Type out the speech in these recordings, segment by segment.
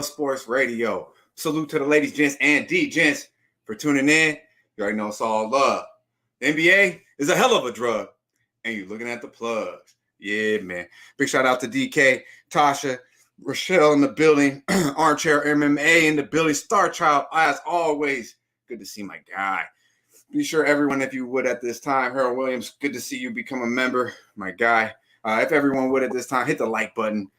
Sports Radio. Salute to the ladies, gents, and D-gents for tuning in. You already know it's all love. The NBA is a hell of a drug, and you're looking at the plugs. Yeah, man. Big shout out to DK, Tasha, Rochelle in the building, Armchair MMA in the building, Star Child, as always. Good to see my guy. Be sure, everyone, if you would at this time, Harold Williams, good to see you become a member, my guy. If everyone would at this time, hit the like button,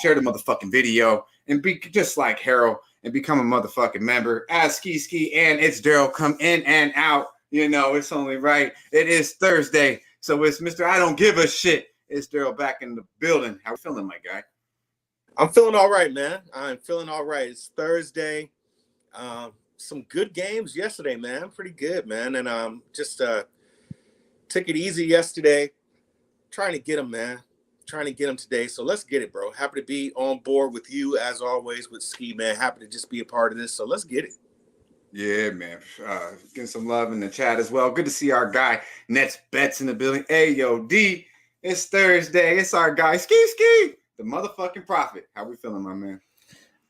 share the motherfucking video, and be just like Harold and become a motherfucking member. As Skee and it's Derl come in and out. You know, it's only right. It is Thursday, so it's Mr. I don't give a shit. It's Derl back in the building. How you feeling, my guy? I'm feeling all right, man. I'm feeling all right. It's Thursday. Some good games yesterday, man. Pretty good, man. And just took it easy yesterday. Trying to get them, man. Trying to get them today. So let's get it, bro. Happy to be on board with you as always with Skee, man. Happy to just be a part of this. So let's get it. Yeah, man. Getting some love in the chat as well. Good to see our guy Nets Bets in the building. Hey, yo, D. It's Thursday. It's our guy Skee, the motherfucking prophet. How we feeling, my man?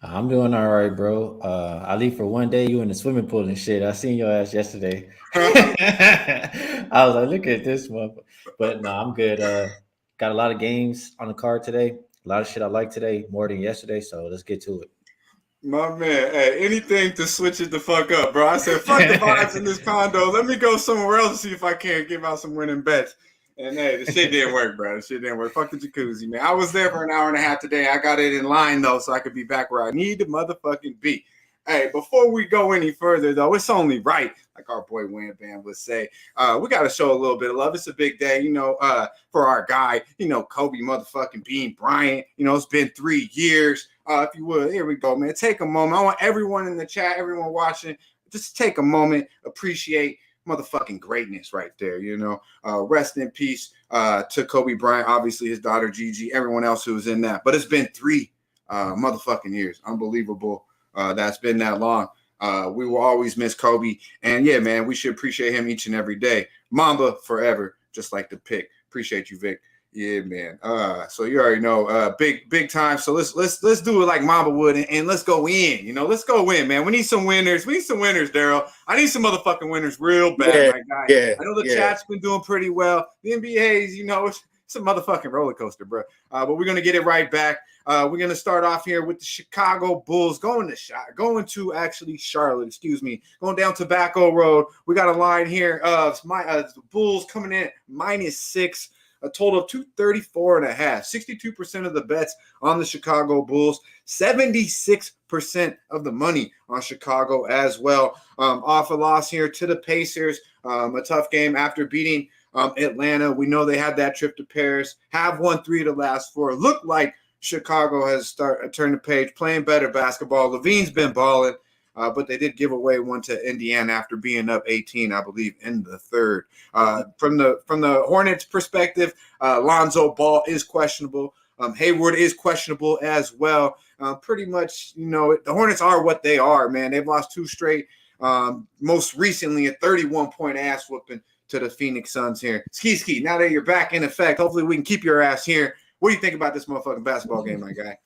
I'm doing all right, bro. I leave for one day. You in the swimming pool and shit. I seen your ass yesterday. I was like, look at this motherfucker. But no, I'm good. Got a lot of games on the card today. A lot of shit I like today, more than yesterday. So let's get to it. My man, hey, anything to switch it the fuck up, bro. I said, fuck the vibes in this condo. Let me go somewhere else and see if I can't give out some winning bets. And hey, the shit didn't work, bro. The shit didn't work. Fuck the jacuzzi, man. I was there for an hour and a half today. I got it in line, though, so I could be back where I need to motherfucking be. Hey, before we go any further, though, it's only right, like our boy Wham Bam would say. We got to show a little bit of love. It's a big day, you know, for our guy, you know, Kobe motherfucking Bean Bryant. You know, it's been 3 years. If you would, here we go, man. Take a moment. I want everyone in the chat, everyone watching, just take a moment, appreciate motherfucking greatness right there, you know. Rest in peace to Kobe Bryant, obviously his daughter Gigi, everyone else who was in that. But it's been 3 motherfucking years. Unbelievable. That's been that long. We will always miss Kobe. And yeah, man, we should appreciate him each and every day. Mamba forever, just like the pick. Appreciate you, Vic. Yeah, man. So you already know, big time. So let's do it like Mamba would, and let's go in. You know, let's go in, man. We need some winners. We need some winners, Daryl. I need some motherfucking winners real bad, my guy. Yeah, I know the chat's been doing pretty well. The NBA's, you know, it's a motherfucking roller coaster, bro. But we're gonna get it right back. We're gonna start off here with the Chicago Bulls going to actually Charlotte. Excuse me, going down Tobacco Road. We got a line here of the Bulls coming in -6. A total of 234.5. 62% of the bets on the Chicago Bulls. 76% of the money on Chicago as well. Off a loss here to the Pacers. A tough game after beating Atlanta. We know they had that trip to Paris. Have won 3 of the last 4. Look like Chicago has turned the page, playing better basketball. Levine's been balling. But they did give away one to Indiana after being up 18, I believe, in the third. From the Hornets' perspective, Lonzo Ball is questionable. Hayward is questionable as well. Pretty much, you know, the Hornets are what they are, man. They've lost 2 straight. Most recently, a 31-point ass whooping to the Phoenix Suns here. Skee, now that you're back in effect, hopefully we can keep your ass here. What do you think about this motherfucking basketball game, my guy?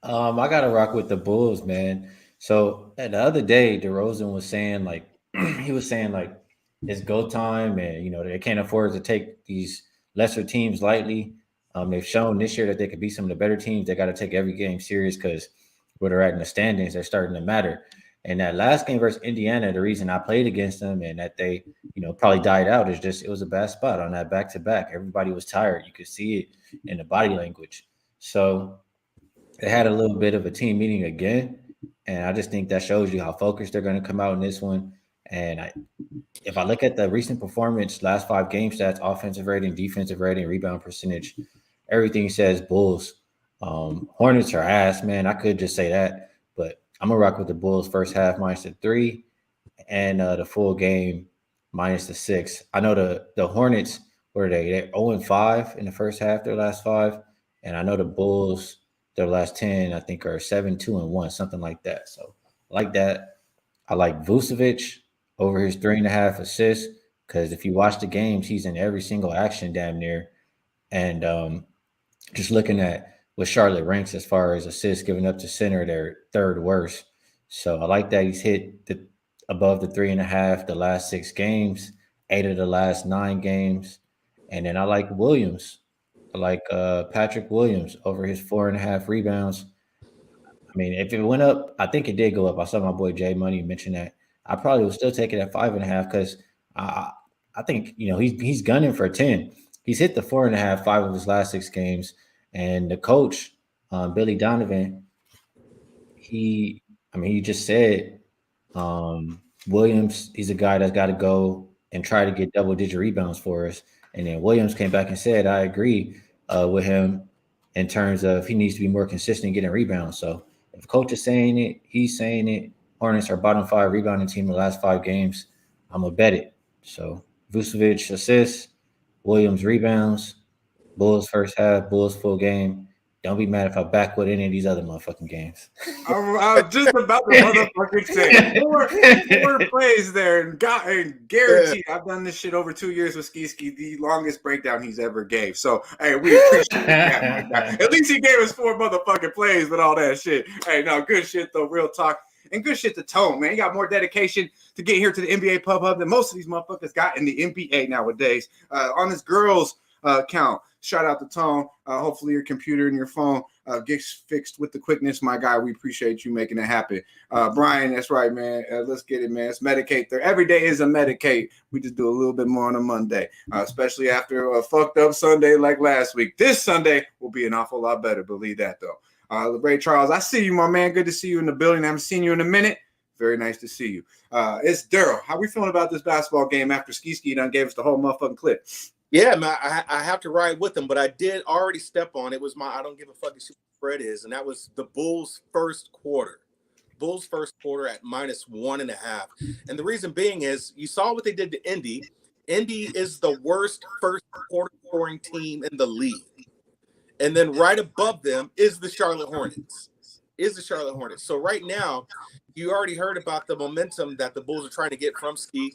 I got to rock with the Bulls, man. So the other day, DeRozan was saying like it's go time, and you know they can't afford to take these lesser teams lightly. They've shown this year that they could be some of the better teams. They got to take every game serious because where they're at in the standings, they're starting to matter. And that last game versus Indiana, the reason I played against them and that they, you know, probably died out is just it was a bad spot on that back-to-back. Everybody was tired. You could see it in the body language. So they had a little bit of a team meeting again. And I just think that shows you how focused they're going to come out in this one. And if I look at the recent performance, last 5 game stats, offensive rating, defensive rating, rebound percentage, everything says Bulls. Hornets are ass, man. I could just say that. But I'm going to rock with the Bulls first half -3 and the full game -6. I know the Hornets, were they're 0-5 in the first half, their last 5. And I know the Bulls, their last 10, I think, are 7-2-1, something like that. So like that. I like Vucevic over his 3.5 assists because if you watch the games, he's in every single action damn near. And just looking at what Charlotte ranks as far as assists given up to center. They're third worst. So I like that he's hit above the 3.5 the last 6 games, 8 of the last 9 games. And then I like Williams. I like Patrick Williams over his 4.5 rebounds. I mean, if it went up, I think it did go up. I saw my boy Jay Money mention that. I probably would still take it at 5.5 because I I think he's gunning for 10. He's hit the 4.5 5 of his last 6 games, and the coach Billy Donovan, he he just said Williams, he's a guy that's got to go and try to get double digit rebounds for us. And then Williams came back and said, I agree with him in terms of he needs to be more consistent getting rebounds. So if coach is saying it, he's saying it. Hornets are bottom 5 rebounding team in the last 5 games. I'm gonna bet it. So Vucevic assists, Williams rebounds, Bulls first half, Bulls full game. Don't be mad if I back with any of these other motherfucking games. I was just about to motherfucking say four plays there, and guaranteed. I've done this shit over 2 years with Skee, the longest breakdown he's ever gave. So hey, we appreciate that, my guy. At least he gave us 4 motherfucking plays with all that shit. Hey, no, good shit though, real talk. And good shit to Tone, man. He got more dedication to get here to the NBA Pub Hub than most of these motherfuckers got in the NBA nowadays. On his girls' account, shout out to Tone. Hopefully your computer and your phone gets fixed with the quickness, my guy. We appreciate you making it happen. Brian, that's right, man. Let's get it, man. It's Medicate. Every day is a Medicate. We just do a little bit more on a Monday, especially after a fucked up Sunday like last week. This Sunday will be an awful lot better. Believe that, though. Ray Charles, I see you, my man. Good to see you in the building. I haven't seen you in a minute. Very nice to see you. It's Daryl. How we feeling about this basketball game after Skee done gave us the whole motherfucking clip? Yeah, man, I have to ride with them, but I did already step on. It was my I don't give a fucking shit what spread is, and that was the Bulls' first quarter. Bulls' first quarter at -1.5. And the reason being is you saw what they did to Indy. Indy is the worst first quarter scoring team in the league. And then right above them is the Charlotte Hornets. So right now, you already heard about the momentum that the Bulls are trying to get from Skee.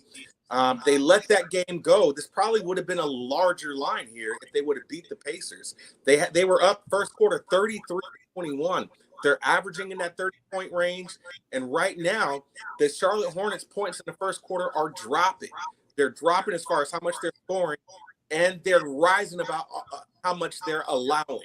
They let that game go. This probably would have been a larger line here if they would have beat the Pacers. They were up first quarter 33-21. They're averaging in that 30-point range. And right now, the Charlotte Hornets points in the first quarter are dropping. They're dropping as far as how much they're scoring, and they're rising about how much they're allowing.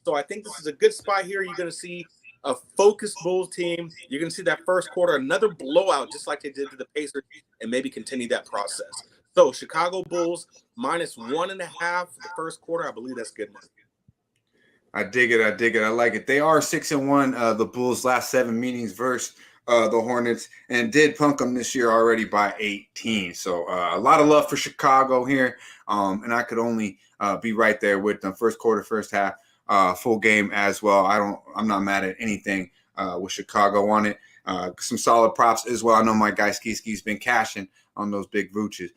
So I think this is a good spot here. You're going to see a focused Bulls team. You're going to see that first quarter, another blowout, just like they did to the Pacers, and maybe continue that process. So Chicago Bulls -1.5 the first quarter. I believe that's good enough. I dig it. I like it. They are 6-1. The Bulls' last 7 meetings versus the Hornets, and did punk them this year already by 18. So a lot of love for Chicago here. And I could only be right there with them. First quarter, first half, full game as well. I'm not mad at anything with Chicago on it. Some solid props as well. I know my guy Skee's been cashing on those big Vooches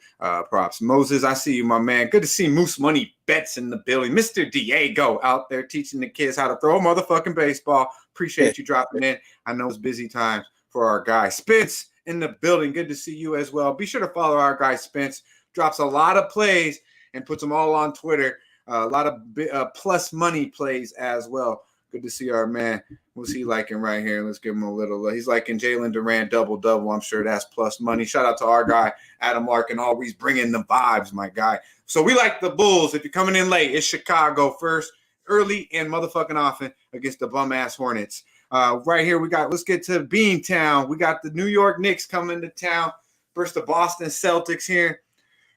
props. Moses, I see you, my man. Good to see Moose Money Bets in the building. Mr. Diego out there teaching the kids how to throw a motherfucking baseball. Appreciate you dropping in. I know it's busy times for our guy. Spence in the building. Good to see you as well. Be sure to follow our guy Spence. Drops a lot of plays and puts them all on Twitter. A lot of plus money plays as well. Good to see our man. What's he liking right here? Let's give him a little. He's liking Jalen Durant double-double. I'm sure that's plus money. Shout out to our guy, Adam Larkin, always bringing the vibes, my guy. So we like the Bulls. If you're coming in late, it's Chicago first, early and motherfucking often against the bum-ass Hornets. Right here, let's get to Beantown. We got the New York Knicks coming to town versus the Boston Celtics here.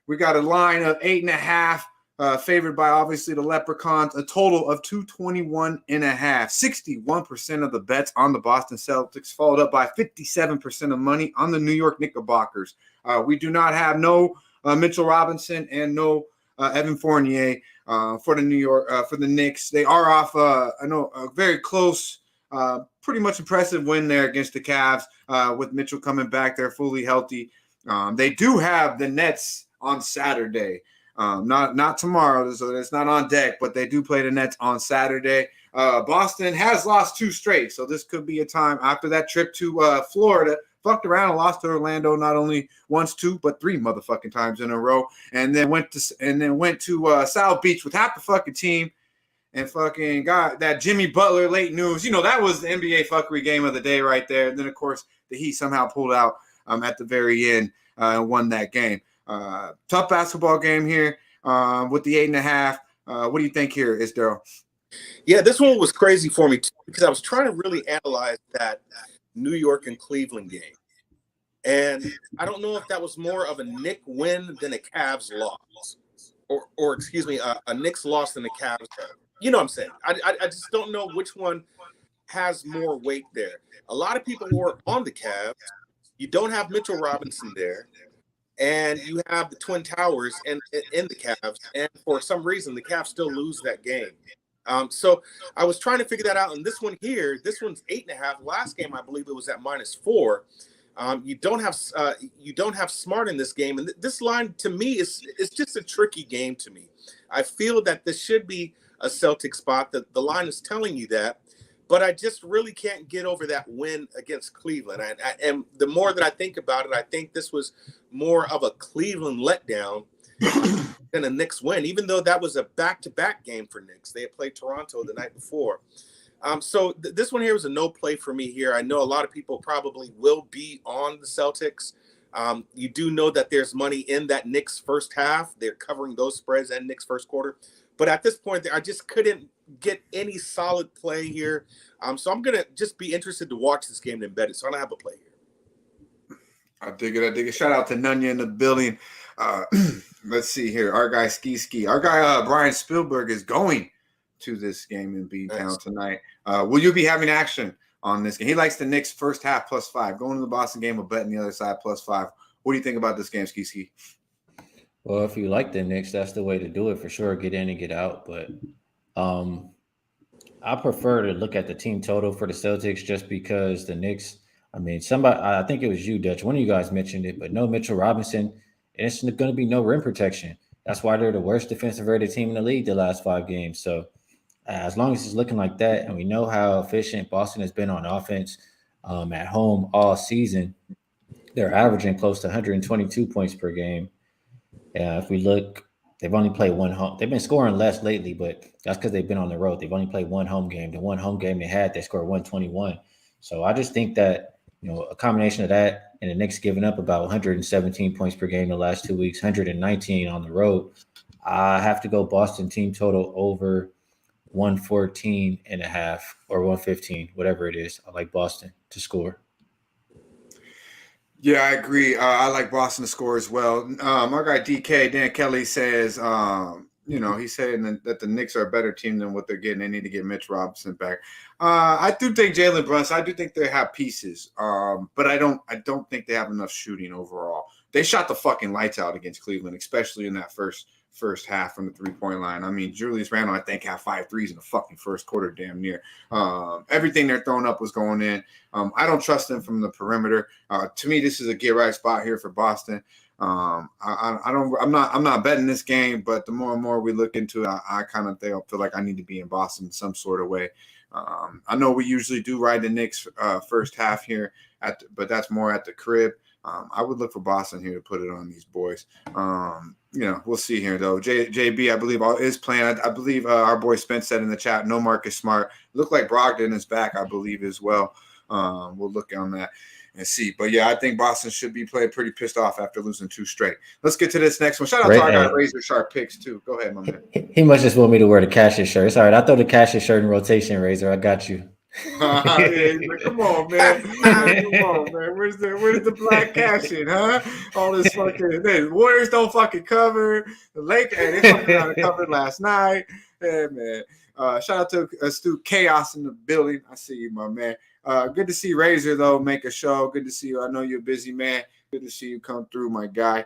We got a line of 8.5. Favored by obviously the Leprechauns, a total of 221.5. 61% of the bets on the Boston Celtics, followed up by 57% of money on the New York Knickerbockers. We do not have no Mitchell Robinson and no Evan Fournier for the Knicks. They are off a very close, pretty much impressive win there against the Cavs with Mitchell coming back. They're fully healthy. They do have the Nets on Saturday. Not tomorrow, so it's not on deck, but they do play the Nets on Saturday. Boston has lost 2 straight, so this could be a time after that trip to Florida. Fucked around and lost to Orlando not only once, 2, but 3 motherfucking times in a row, and then went to South Beach with half the fucking team and fucking got that Jimmy Butler late news. You know, that was the NBA fuckery game of the day right there. And then, of course, the Heat somehow pulled out at the very end and won that game. Tough basketball game here with the 8.5. What do you think here, Derl? Yeah, this one was crazy for me too, because I was trying to really analyze that New York and Cleveland game. And I don't know if that was more of a Knicks win than a Cavs loss. Or excuse me, a Knicks loss than a Cavs. You know what I'm saying? I just don't know which one has more weight there. A lot of people were on the Cavs. You don't have Mitchell Robinson there. And you have the Twin Towers in the Cavs. And for some reason, the Cavs still lose that game. So I was trying to figure that out. And this one here, this one's 8.5. Last game, I believe it was at -4. You don't have Smart in this game, and this line to me is just a tricky game to me. I feel that this should be a Celtic spot. That the line is telling you that, but I just really can't get over that win against Cleveland. And the more that I think about it, I think this was more of a Cleveland letdown than a Knicks win. Even though that was a back-to-back game for Knicks, they had played Toronto the night before. So this one here was a no play for me here. I know a lot of people probably will be on the Celtics. You do know that there's money in that Knicks first half. They're covering those spreads and Knicks first quarter. But at this point, I just couldn't get any solid play here. So I'm going to just be interested to watch this game and bet it. So I don't have a play here. I dig it. Shout out to Nunya in the building. Let's see here. Our guy Skee. Our guy Brian Spielberg is going to this game in B-Town tonight. Will you be having action on this game? He likes the Knicks first half +5. Going to the Boston game, but betting the other side +5. What do you think about this game, Skee? Well, if you like the Knicks, that's the way to do it for sure. Get in and get out. But I prefer to look at the team total for the Celtics just because the Knicks, I think it was you, Dutch. One of you guys mentioned it, but no Mitchell Robinson, and it's going to be no rim protection. That's why they're the worst defensive rated team in the league the last 5 games. So as long as it's looking like that, and we know how efficient Boston has been on offense at home all season, they're averaging close to 122 points per game. If we look, they've only played one home. They've been scoring less lately, but that's because they've been on the road. They've only played one home game. The one home game they had, they scored 121. So I just think that, a combination of that and the Knicks giving up about 117 points per game the last 2 weeks, 119 on the road, I have to go Boston team total over 114.5 or 115, whatever it is. I like Boston to score. Yeah, I agree. I like Boston to score as well. Our guy DK, Dan Kelly, says, he's saying that the Knicks are a better team than what they're getting. They need to get Mitch Robinson back. I do think Jalen Brunson, I do think they have pieces, but I don't think they have enough shooting overall. They shot the fucking lights out against Cleveland, especially in that first half from the 3-point line. I mean, Julius Randle, I think, had 5 threes in the fucking first quarter, damn near. Everything they're throwing up was going in. I don't trust them from the perimeter. To me, this is a get right spot here for Boston. I'm not betting this game, but the more and more we look into it, I kind of feel like I need to be in Boston in some sort of way. I know we usually do ride the Knicks first half here, but that's more at the crib. I would look for Boston here to put it on these boys. We'll see here, though. JB, I believe, is playing. I believe our boy Spence said in the chat, no Marcus Smart. Looked like Brogdon is back, I believe, as well. We'll look on that and see. But, yeah, I think Boston should be playing pretty pissed off after losing 2 straight. Let's get to this next one. Shout out to our guy, Razor Sharp Picks, too. Go ahead, my man. He must just want me to wear the Cassius shirt. It's all right. I throw the Cassius shirt in rotation, Razor. I got you. Come on, man. Where's the black cash in, huh? All this fucking Warriors don't fucking cover. The Lakers, they fucking out of cover last night. Yeah, man. Shout out to Stu Chaos in the building. I see you, my man. Good to see Razor though make a show. Good to see you. I know you're a busy man. Good to see you come through, my guy.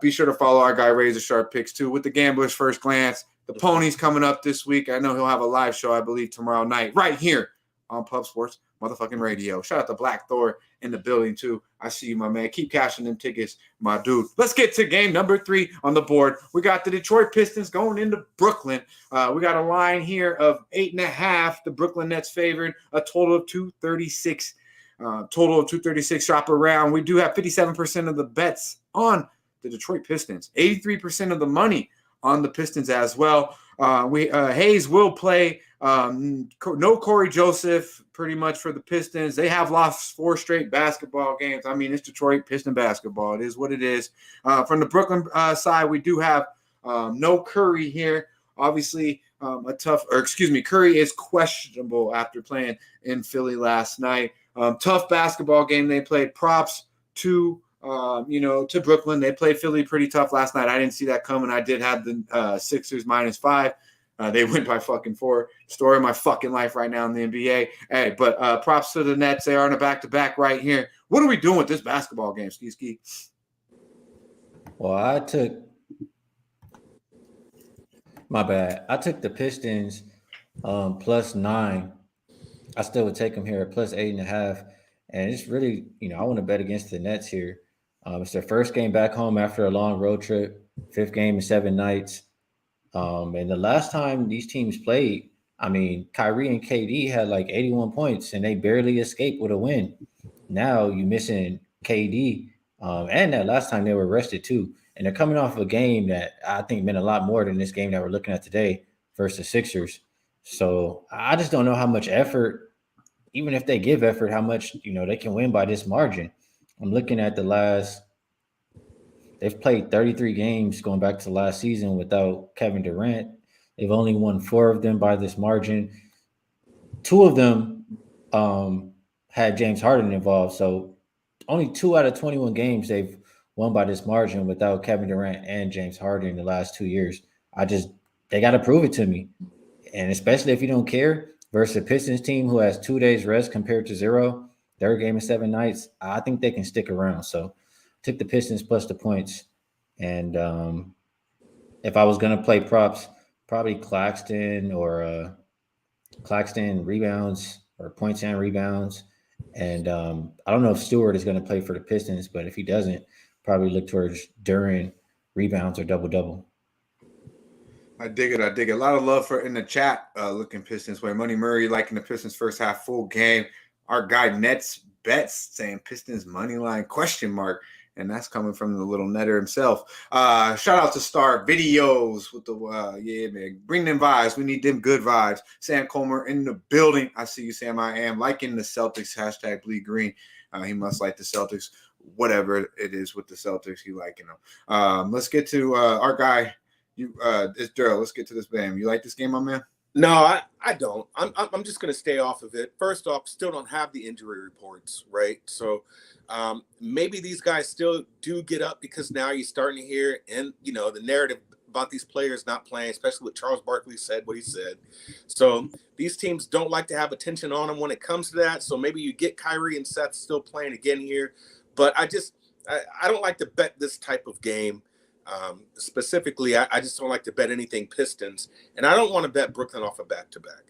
Be sure to follow our guy Razor Sharp Picks too with the Gamblers First Glance. The Ponies coming up this week. I know he'll have a live show, I believe, tomorrow night right here on Pub Sports motherfucking radio. Shout out to Black Thor in the building too. I see you, my man. Keep cashing them tickets, my dude. Let's get to game number 3 on the board. We got the Detroit Pistons going into Brooklyn. We got a line here of 8.5. The Brooklyn Nets favored, a total of 236. Shop around. We do have 57% of the bets on the Detroit Pistons, 83% of the money on the Pistons as well. Hayes will play. No Corey Joseph, pretty much for the Pistons. They have lost 4 straight basketball games. I mean, it's Detroit Piston basketball. It is what it is. From the Brooklyn side, we do have no Curry here. Obviously, Curry is questionable after playing in Philly last night. Tough basketball game they played. Props to to Brooklyn. They played Philly pretty tough last night. I didn't see that coming. I did have the Sixers -5. They win by fucking 4. Story of my fucking life right now in the NBA. Hey, but props to the Nets. They are in a back-to-back right here. What are we doing with this basketball game, Ski? Well, I took the Pistons +9. I still would take them here at +8.5. And it's really, I want to bet against the Nets here. It's their first game back home after a long road trip, 5th game in 7 nights. And the last time these teams played, I mean, Kyrie and KD had like 81 points and they barely escaped with a win. Now you're missing KD. And that last time they were rested too. And they're coming off a game that I think meant a lot more than this game that we're looking at today versus Sixers. So I just don't know how much effort, even if they give effort, how much, they can win by this margin. I'm looking at they've played 33 games going back to last season without Kevin Durant. They've only won 4 of them by this margin. 2 of them had James Harden involved. So only 2 out of 21 games they've won by this margin without Kevin Durant and James Harden in the last 2 years. They got to prove it to me. And especially if you don't care, versus a Pistons team who has 2 days rest compared to 0, 3rd game in 7 nights, I think they can stick around. So took the Pistons plus the points. And if I was going to play props, probably Claxton rebounds or points and rebounds. And I don't know if Stewart is going to play for the Pistons, but if he doesn't, probably look towards Duran rebounds or double-double. I dig it. A lot of love for in the chat looking Pistons way. Money Murray liking the Pistons first half full game. Our guy Nets Bets saying Pistons money line ? And that's coming from the little netter himself. Shout out to Star Videos with the man. Bring them vibes. We need them good vibes. Sam Comer in the building. I see you, Sam. I am liking the Celtics. #bleed green. He must like the Celtics. Whatever it is with the Celtics, he liking them. Let's get to our guy. It's Derl. Let's get to this game. You like this game, my man? No, I don't. I'm just going to stay off of it. First off, still don't have the injury reports, right? So maybe these guys still do get up because now you're starting to hear and the narrative about these players not playing, especially what Charles Barkley said, what he said. So these teams don't like to have attention on them when it comes to that. So maybe you get Kyrie and Seth still playing again here, but I don't like to bet this type of game. Specifically, I just don't like to bet anything Pistons, and I don't want to bet Brooklyn off a back-to-back.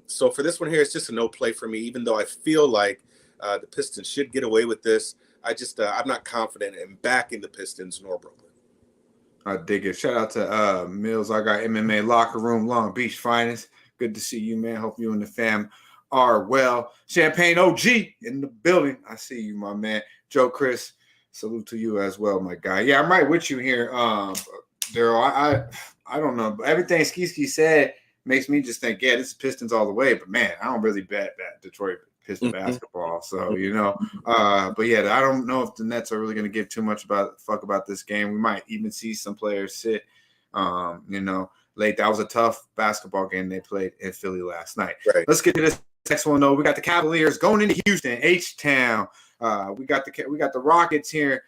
So for this one here, it's just a no play for me, even though I feel like the Pistons should get away with this. I'm not confident in backing the Pistons nor Brooklyn. I dig it. Shout out to Mills. I got MMA Locker Room, Long Beach Finest. Good to see you, man. Hope you and the fam are well. Champagne OG in the building. I see you, my man. Joe Chris. Salute to you as well, my guy. Yeah, I'm right with you here, Daryl. I don't know. Everything Ski said makes me just think, yeah, this is Pistons all the way. But, man, I don't really bet Detroit Pistons basketball. So, but, yeah, I don't know if the Nets are really going to give too much fuck about this game. We might even see some players sit, late. That was a tough basketball game they played in Philly last night. Right. Let's get to this next one, though. We got the Cavaliers going into Houston, H-Town. We got the Rockets here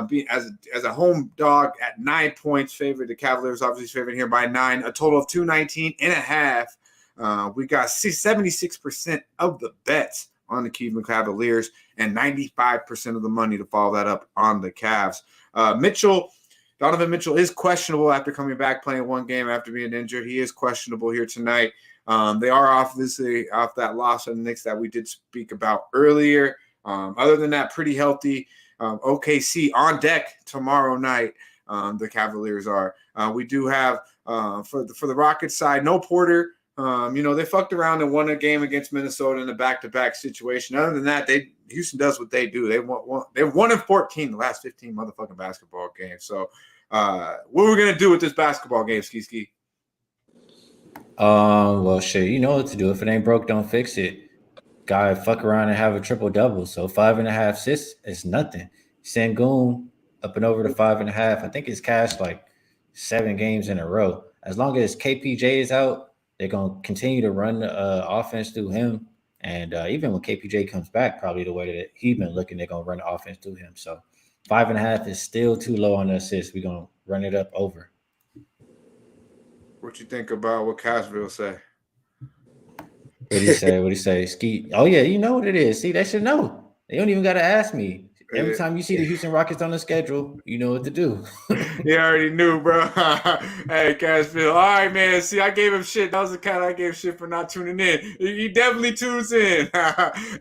being as a home dog at 9 points favored. The Cavaliers obviously favored here by 9, a total of 219.5. We got 76% of the bets on the Cleveland Cavaliers and 95% of the money to follow that up on the Cavs. Donovan Mitchell is questionable after coming back playing one game after being injured. He is questionable here tonight. They are obviously off that loss of the Knicks that we did speak about earlier. Other than that, pretty healthy. OKC on deck tomorrow night. The Cavaliers are. We do have for the Rockets side, no Porter. They fucked around and won a game against Minnesota in a back-to-back situation. Other than that, Houston does what they do. They've won in 14 the last 15 motherfucking basketball games. So, what are we gonna do with this basketball game, Ski? Well, shit, you know what to do. If it ain't broke, don't fix it. Guy fuck around and have a triple double. So 5.5 assists is nothing. Sangoon up and over to 5.5. I think it's cashed like 7 games in a row. As long as KPJ is out, they're gonna continue to run the offense through him. And even when KPJ comes back, probably the way that he's been looking, they're gonna run the offense through him. So 5.5 is still too low on the assists. We're gonna run it up over. What you think about what Cashville say? What do you say? What do you say? Skee. Oh yeah, you know what it is. See, they should know. They don't even got to ask me. Every time you see the Houston Rockets on the schedule, you know what to do. You already knew, bro. Hey, Cashville. All right, man. See, I gave him shit. That was the cat I gave shit for not tuning in. He definitely tunes in.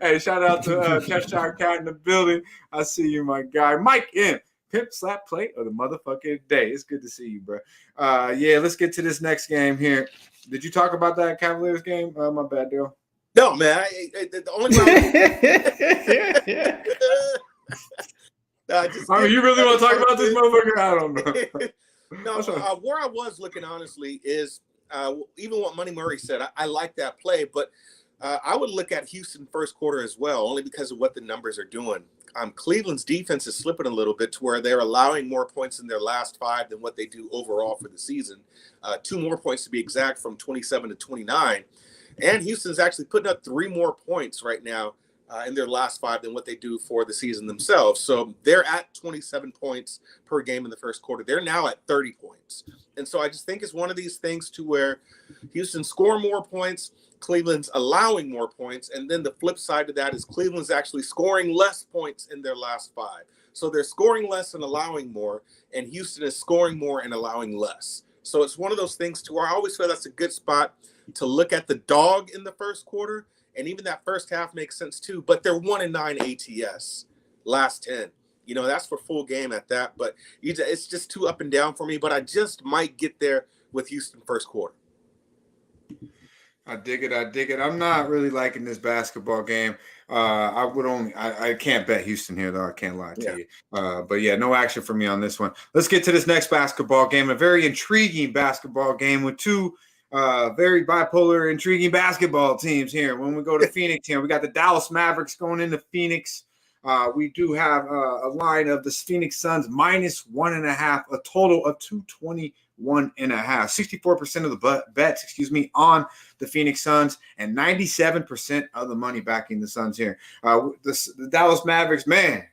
Hey, shout out to Cheshire Cat in the building. I see you, my guy. Mike M. Pimp slap play of the motherfucking day. It's good to see you, bro. Yeah, let's get to this next game here. Did you talk about that Cavaliers game? My bad, Daryl. No, man. The only way you really want to talk about this motherfucker? I don't know. No, where I was looking, honestly, is even what Money Murray said. I like that play, but I would look at Houston first quarter as well, only because of what the numbers are doing. Cleveland's defense is slipping a little bit to where they're allowing more points in their last 5 than what they do overall for the season. 2 more points to be exact, from 27 to 29. And Houston's actually putting up 3 more points right now in their last 5 than what they do for the season themselves. So they're at 27 points per game in the first quarter. They're now at 30 points. And so I just think it's one of these things to where Houston score more points, Cleveland's allowing more points, and then the flip side to that is Cleveland's actually scoring less points in their last 5. So they're scoring less and allowing more, and Houston is scoring more and allowing less. So it's one of those things to where I always feel that's a good spot to look at the dog in the first quarter, and even that first half makes sense too. But they're 1-9 ATS last 10. You know, that's for full game at that. But it's just too up and down for me. But I just might get there with Houston first quarter. I dig it. I'm not really liking this basketball game. I can't bet Houston here, though. I can't lie to you. But yeah, no action for me on this one. Let's get to this next basketball game, a very intriguing basketball game with 2 very bipolar, intriguing basketball teams here. When we go to Phoenix here, we got the Dallas Mavericks going into Phoenix. We do have a line of the Phoenix Suns -1.5, a total of 221.5. 64% of the bets, on the Phoenix Suns, and 97% of the money backing the Suns here. The Dallas Mavericks, man,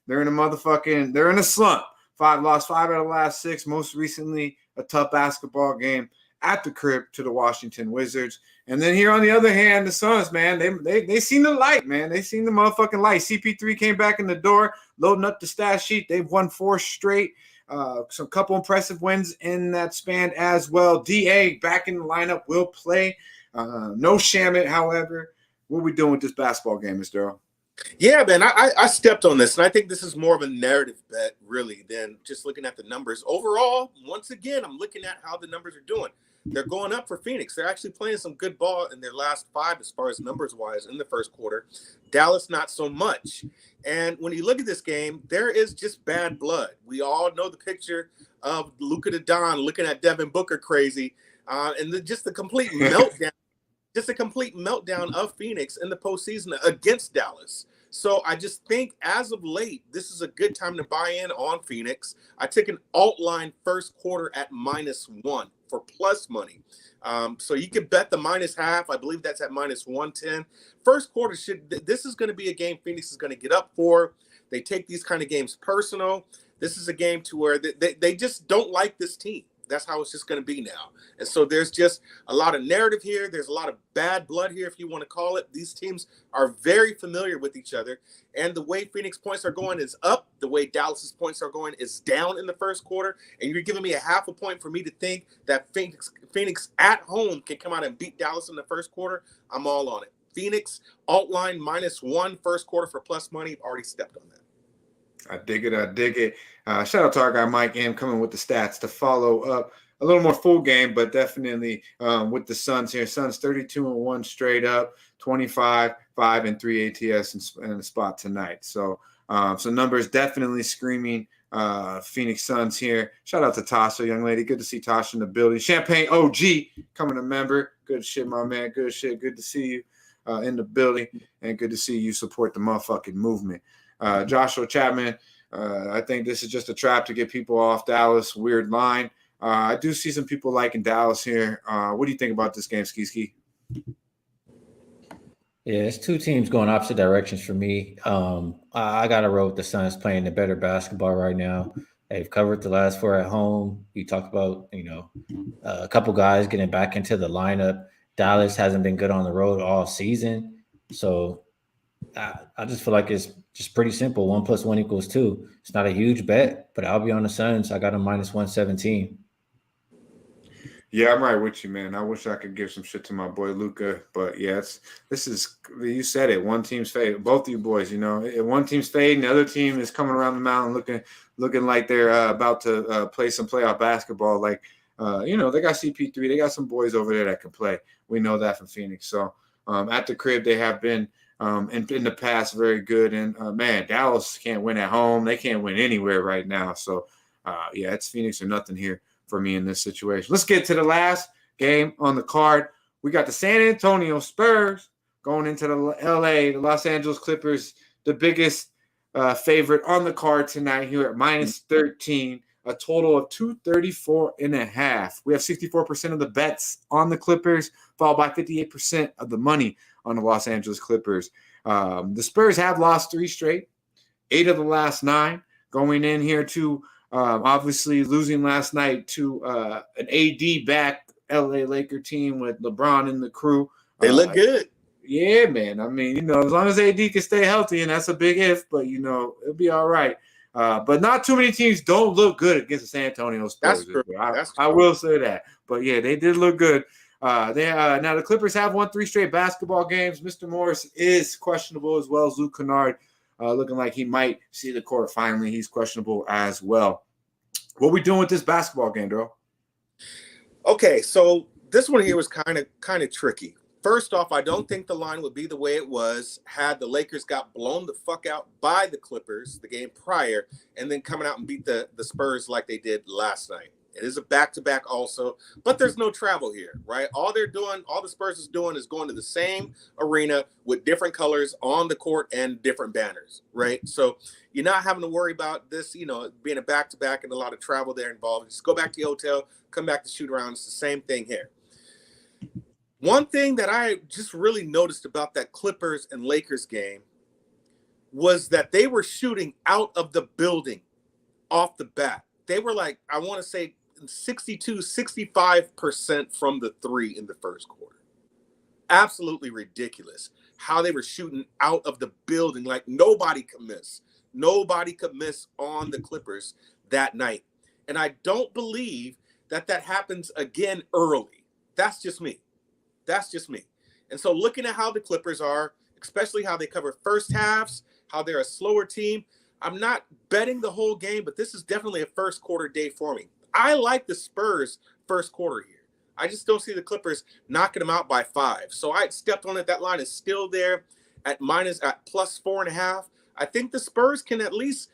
they're in a slump. 5 lost 5 out of the last 6. Most recently, a tough basketball game at the crib to the Washington Wizards. And then here on the other hand, the Suns, man, they seen the light, man. They seen the motherfucking light. CP3 came back in the door, loading up the stat sheet. They've won 4 straight. Some couple impressive wins in that span as well. DA back in the lineup, will play. No Shamit, however. What are we doing with this basketball game, Mr. Earl? Yeah, man, I stepped on this, and I think this is more of a narrative bet, really, than just looking at the numbers. Overall, once again, I'm looking at how the numbers are doing. They're going up for Phoenix. They're actually playing some good ball in their last 5 as far as numbers-wise in the first quarter. Dallas, not so much. And when you look at this game, there is just bad blood. We all know the picture of Luka the Don looking at Devin Booker crazy, and just the complete meltdown. Just a complete meltdown of Phoenix in the postseason against Dallas. So I just think as of late, this is a good time to buy in on Phoenix. I took an alt line first quarter at -1 for plus money. So you can bet the -0.5. I believe that's at -110. First quarter this is going to be a game Phoenix is going to get up for. They take these kind of games personal. This is a game to where they just don't like this team. That's how it's just going to be now. And so there's just a lot of narrative here. There's a lot of bad blood here, if you want to call it. These teams are very familiar with each other. And the way Phoenix points are going is up. The way Dallas's points are going is down in the first quarter. And you're giving me a 0.5 point for me to think that Phoenix at home can come out and beat Dallas in the first quarter. I'm all on it. Phoenix, alt line -1 first quarter for plus money. I've already stepped on that. I dig it. Shout out to our guy Mike M coming with the stats to follow up a little more full game, but definitely with the Suns here. Suns 32-1 straight up, 25, 5 and 3 ATS in the spot tonight. So numbers definitely screaming Phoenix Suns here. Shout out to Tasha, young lady. Good to see Tasha in the building. Champagne OG coming a member. Good shit, my man. Good shit. Good to see you in the building, and good to see you support the motherfucking movement. Joshua Chapman, I think this is just a trap to get people off Dallas. Weird line. I do see some people liking Dallas here. What do you think about this game, Ski? Yeah, it's two teams going opposite directions for me. I got to roll with the Suns playing the better basketball right now. They've covered the last four at home. You talked about, a couple guys getting back into the lineup. Dallas hasn't been good on the road all season. So I just feel like it's just pretty simple. 1 + 1 = 2. It's not a huge bet, but I'll be on the Suns. I got a -117. Yeah, I'm right with you, man. I wish I could give some shit to my boy Luca, but yeah, you said it. One team's fading. Both of you boys, one team's fading, the other team is coming around the mountain looking like they're about to play some playoff basketball. Like, they got CP3, they got some boys over there that can play. We know that from Phoenix. So at the crib, they have been in the past very good. And man, Dallas can't win at home. They can't win anywhere right now. So it's Phoenix or nothing here for me in this situation. Let's get to the last game on the card. We got the San Antonio Spurs going into the LA, the Los Angeles Clippers, the biggest favorite on the card tonight here at -13, a total of 234.5. We have 64% of the bets on the Clippers, followed by 58% of the money on the Los Angeles Clippers. The Spurs have lost 3 straight, 8 of the last 9, going in here to obviously losing last night to an AD back LA Laker team with LeBron and the crew. They look good. Yeah, man. I mean, as long as AD can stay healthy, and that's a big if, but it'll be all right. But not too many teams don't look good against the San Antonio Spurs. That's true. I will say that. But yeah, they did look good. Now the Clippers have won 3 straight basketball games. Mr. Morris is questionable, as well as Luke Kennard. Looking like he might see the court finally. He's questionable as well. What we doing with this basketball game, bro? Okay, so this one here was kind of tricky. First off, I don't think the line would be the way it was had the Lakers got blown the fuck out by the Clippers the game prior, and then coming out and beat the Spurs like they did last night. It is a back-to-back also, but there's no travel here, right? All the Spurs is doing is going to the same arena with different colors on the court and different banners, right? So you're not having to worry about this, being a back-to-back and a lot of travel there involved. Just go back to your hotel, come back to shoot around. It's the same thing here. One thing that I just really noticed about that Clippers and Lakers game was that they were shooting out of the building off the bat. They were like, I want to say 65% from the 3 in the first quarter. Absolutely ridiculous how they were shooting out of the building. Like nobody could miss. Nobody could miss on the Clippers that night. And I don't believe that happens again early. That's just me. And so looking at how the Clippers are, especially how they cover first halves, how they're a slower team, I'm not betting the whole game, but this is definitely a first quarter day for me. I like the Spurs first quarter here. I just don't see the Clippers knocking them out by 5. So I stepped on it. That line is still there at +4.5. I think the Spurs can at least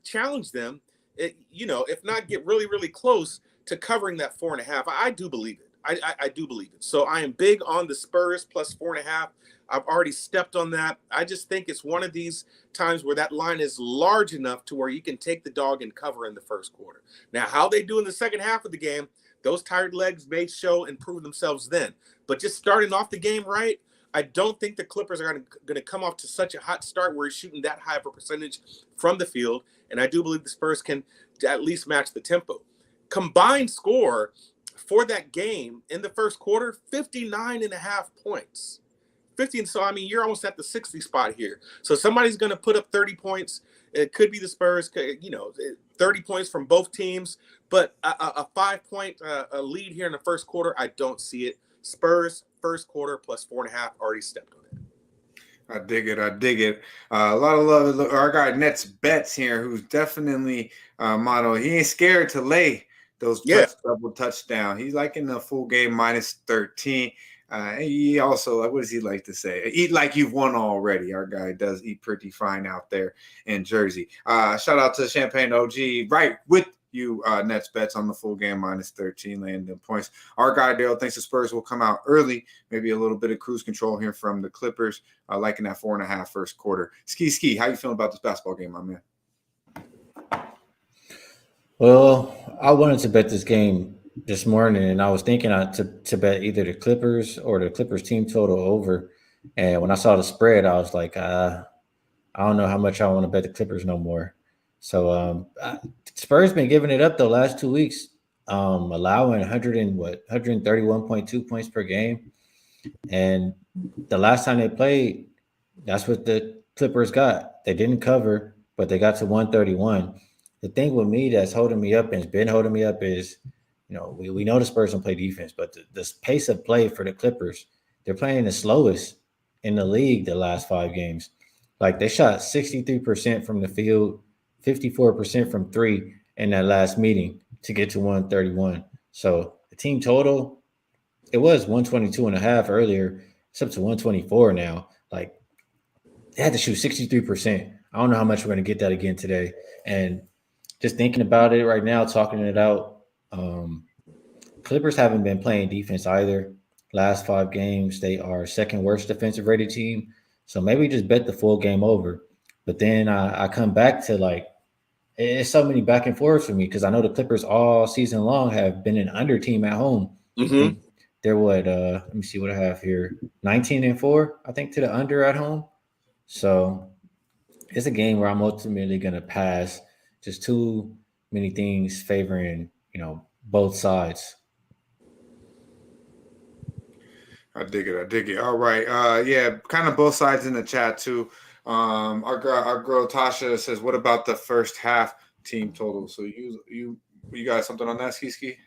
challenge them, if not get really, really close to covering that 4.5. I do believe it. I do believe it. So I am big on the Spurs +4.5. I've already stepped on that. I just think it's one of these times where that line is large enough to where you can take the dog and cover in the first quarter. Now, how they do in the second half of the game, those tired legs may show and prove themselves then. But just starting off the game right, I don't think the Clippers are going to come off to such a hot start where he's shooting that high of a percentage from the field. And I do believe the Spurs can at least match the tempo. Combined score for that game in the first quarter, 59.5 points. 15. So, I mean, you're almost at the 60 spot here. So somebody's going to put up 30 points. It could be the Spurs, 30 points from both teams. But a 5-point lead here in the first quarter, I don't see it. Spurs, first quarter +4.5, already stepped on it. I dig it. A lot of love. Our guy Nets Bets here, who's definitely motto. He ain't scared to lay those double touchdown. He's like in the full game -13. He also, what does he like to say? Eat like you've won already. Our guy does eat pretty fine out there in Jersey. Shout out to Champagne OG, right with you, Nets bets on the full game -13, laying them points. Our guy Dale thinks the Spurs will come out early, maybe a little bit of cruise control here from the Clippers, liking that 4.5 first quarter. Ski, how you feeling about this basketball game, my man? Well, I wanted to bet this game this morning, and I was thinking to bet either the Clippers or the Clippers team total over. And when I saw the spread, I was like, I don't know how much I want to bet the Clippers no more. So Spurs been giving it up the last 2 weeks, allowing 131.2 points per game. And the last time they played, that's what the Clippers got. They didn't cover, but they got to 131. The thing with me that's holding me up and has been holding me up is, we know the Spurs don't play defense, but the pace of play for the Clippers, they're playing the slowest in the league the last 5 games. Like, they shot 63% from the field, 54% from 3 in that last meeting to get to 131. So the team total, it was 122.5 earlier. It's up to 124 now. Like, they had to shoot 63%. I don't know how much we're going to get that again today. And just thinking about it right now, talking it out, Clippers haven't been playing defense either. Last 5 games, they are second worst defensive rated team. So maybe just bet the full game over. But then I come back to, like, it's so many back and forths for me because I know the Clippers all season long have been an under team at home. Mm-hmm. They're let me see what I have here. 19-4, I think, to the under at home. So it's a game where I'm ultimately going to pass. Just too many things favoring, both sides. I dig it. All right. Yeah, kind of both sides in the chat too. Our girl Tasha says, "What about the first half team total?" So you got something on that, Ski?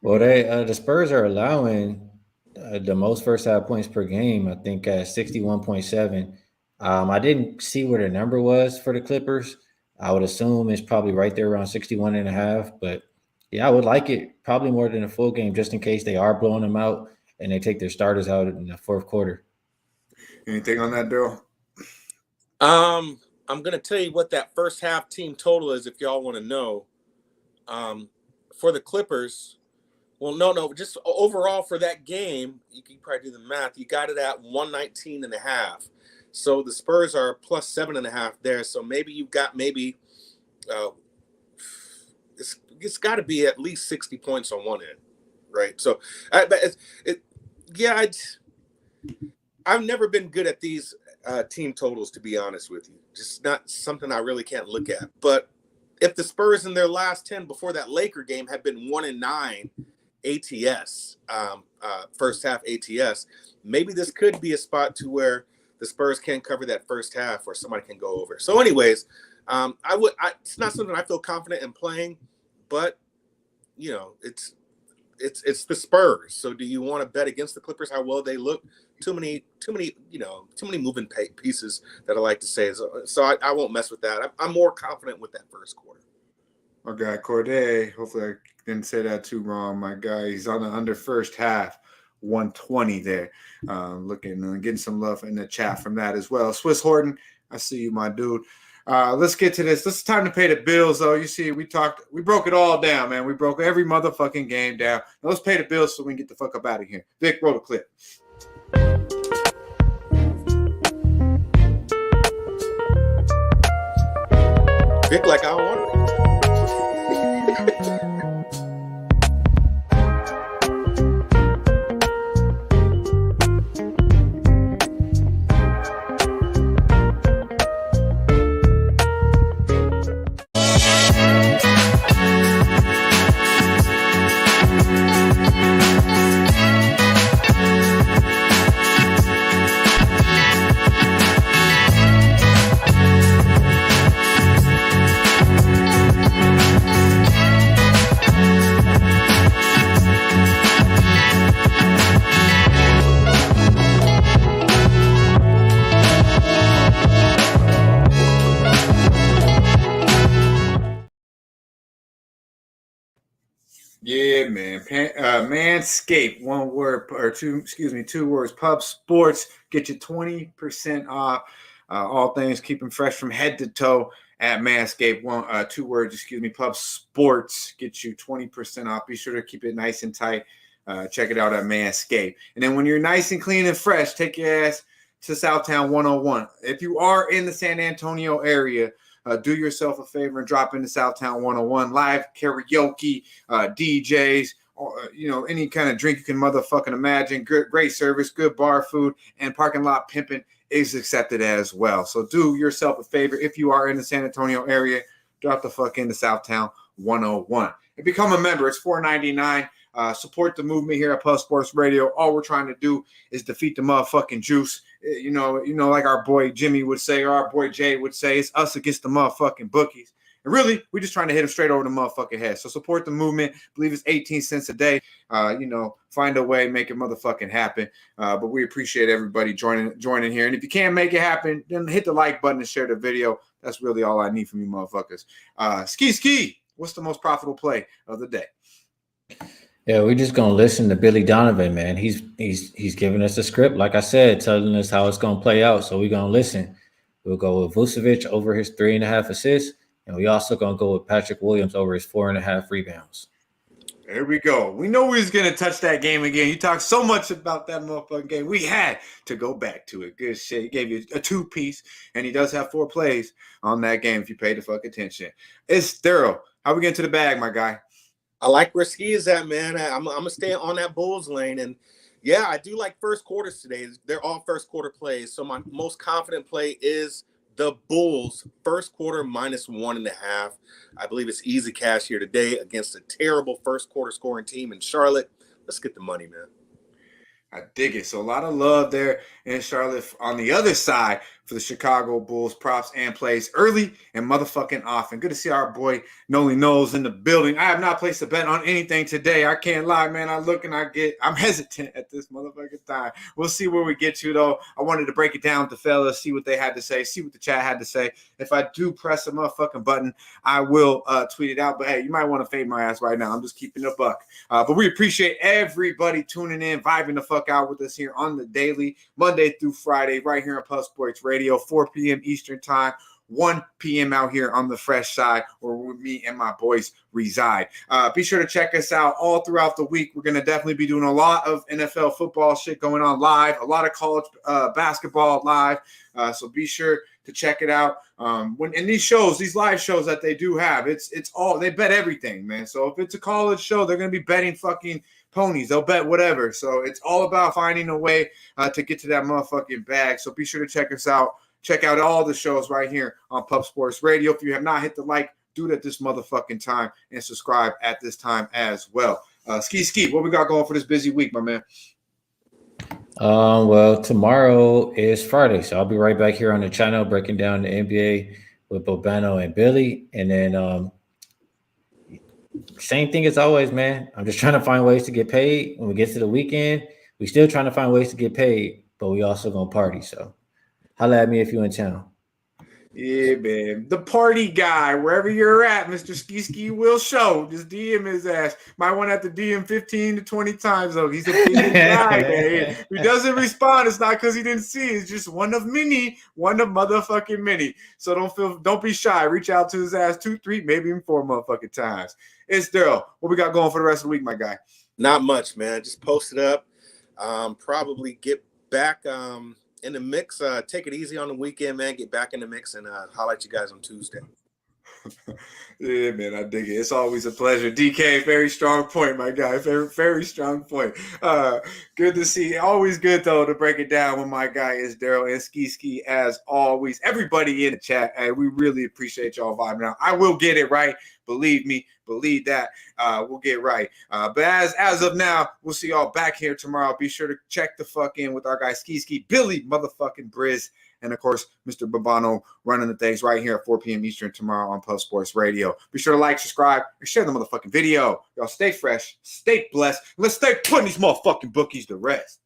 Well, the Spurs are allowing the most first half points per game. I think at 61.7. I didn't see where the number was for the Clippers. I would assume it's probably right there around 61.5. But yeah, I would like it probably more than a full game just in case they are blowing them out and they take their starters out in the fourth quarter. Anything on that, Daryl? I'm going to tell you what that first half team total is if y'all want to know. For the Clippers, well, no, just overall for that game, you can probably do the math. You got it at 119.5. So the Spurs are plus 7.5 there. So maybe you've got it's got to be at least 60 points on one end, right? So, I've never been good at these team totals, to be honest with you. Just not something I really can't look at. But if the Spurs in their last 10 before that Laker game had been 1-9 ATS, first half ATS, maybe this could be a spot to where the Spurs can cover that first half or somebody can go over. So anyways, it's not something I feel confident in playing, but it's the Spurs. So do you want to bet against the Clippers, how well they look? Too many moving pieces that I like to say. So I won't mess with that. I'm more confident with that first quarter. Our guy Corday, hopefully I didn't say that too wrong. My guy, he's on the under first half, 120 there. Looking and getting some love in the chat from that as well. Swiss Horton, I see you, my dude. Let's get to this. It's time to pay the bills, though. You see, we broke it all down, man. We broke every motherfucking game down. Now let's pay the bills so we can get the fuck up out of here. Vic, roll the clip. Vic, like I don't want it. Yeah, man. Manscaped, one word or two words. Pub Sports get you 20% off. All things keeping fresh from head to toe at Manscaped. Two words, Pub Sports get you 20% off. Be sure to keep it nice and tight. Check it out at Manscaped. And then when you're nice and clean and fresh, take your ass to Southtown 101. If you are in the San Antonio area, do yourself a favor and drop into Southtown 101. Live karaoke, DJs, any kind of drink you can motherfucking imagine. Great service, good bar food, and parking lot pimping is accepted as well. So do yourself a favor. If you are in the San Antonio area, drop the fuck into Southtown 101 and become a member. It's $4.99. Support the movement here at Pub Sports Radio. All we're trying to do is defeat the motherfucking juice. Like our boy Jimmy would say, or our boy Jay would say, it's us against the motherfucking bookies. And really, we're just trying to hit them straight over the motherfucking head. So support the movement. I believe it's 18 cents a day. Find a way, make it motherfucking happen. But we appreciate everybody joining here. And if you can't make it happen, then hit the like button and share the video. That's really all I need from you motherfuckers. Skee, what's the most profitable play of the day? Yeah, we're just gonna listen to Billy Donovan, man. He's giving us a script, like I said, telling us how it's gonna play out. So we're gonna listen. We'll go with Vucevic over his 3.5 assists, and we also gonna go with Patrick Williams over his 4.5 rebounds. There we go. We know we was gonna touch that game again. You talked so much about that motherfucking game. We had to go back to it. Good shit. He gave you a 2-piece, and he does have 4 plays on that game if you pay the fuck attention. It's thorough. How we get to the bag, my guy? I like where Skee is at, man. I'm gonna stay on that Bulls lane, and yeah, I do like first quarters today. They're all first quarter plays, so my most confident play is the Bulls first quarter -1.5. I believe it's easy cash here today against a terrible first quarter scoring team in Charlotte. Let's get the money, man. I dig it. So a lot of love there in Charlotte on the other side for the Chicago Bulls props and plays early and motherfucking often. Good to see our boy Noli Knowles in the building. I have not placed a bet on anything today. I can't lie, man. I'm hesitant at this motherfucking time. We'll see where we get to, though. I wanted to break it down with the fellas, see what they had to say, see what the chat had to say. If I do press a motherfucking button, I will tweet it out. But hey, you might want to fade my ass right now. I'm just keeping a buck. But we appreciate everybody tuning in, vibing the fuck out with us here on the daily, Monday through Friday, right here on Pub Sports Radio, 4 p.m. Eastern time, 1 p.m. out here on the fresh side where me and my boys reside. Be sure to check us out all throughout the week. We're going to definitely be doing a lot of NFL football shit going on live, a lot of college basketball live. So be sure to check it out. When in these live shows that they do have, it's all, they bet everything, man. So if it's a college show, they're going to be betting fucking ponies. They'll bet whatever. So it's all about finding a way to get to that motherfucking bag. So be sure to check us out. Check out all the shows right here on Pub Sports Radio. If you have not hit the like, do it at this motherfucking time and subscribe at this time as well. Skee, what we got going for this busy week, my man? Well, tomorrow is Friday, so I'll be right back here on the channel breaking down the NBA with Bobano and Billy. And then same thing as always, man. I'm just trying to find ways to get paid. When we get to the weekend, we still trying to find ways to get paid, but we also gonna party. So holla at me if you in town. Yeah, man. The party guy, wherever you're at, Mr. Skee will show. Just DM his ass. Might want to have to DM 15 to 20 times, though. He's a busy guy, man. If he doesn't respond, it's not because he didn't see it. It's just one of motherfucking many. So don't be shy. Reach out to his ass 2, 3, maybe even 4 motherfucking times. It's Derl. What we got going for the rest of the week, my guy? Not much, man. Just post it up. Probably get back in the mix. Take it easy on the weekend, man. Get back in the mix and holler at you guys on Tuesday. Yeah, man, I dig it. It's always a pleasure. DK, very strong point, my guy. Very, very strong point. Good to see. Always good, though, to break it down when my guy is Derl and Skee as always. Everybody in the chat, we really appreciate y'all vibing out. I will get it right. Believe me. Believe that. We'll get right. But as of now, we'll see y'all back here tomorrow. Be sure to check the fuck in with our guy Skee, Billy motherfucking Briz, and of course, Mr. Bobano running the things right here at 4 p.m. Eastern tomorrow on Pub Sports Radio. Be sure to like, subscribe, and share the motherfucking video. Y'all stay fresh, stay blessed. Let's stay putting these motherfucking bookies to rest.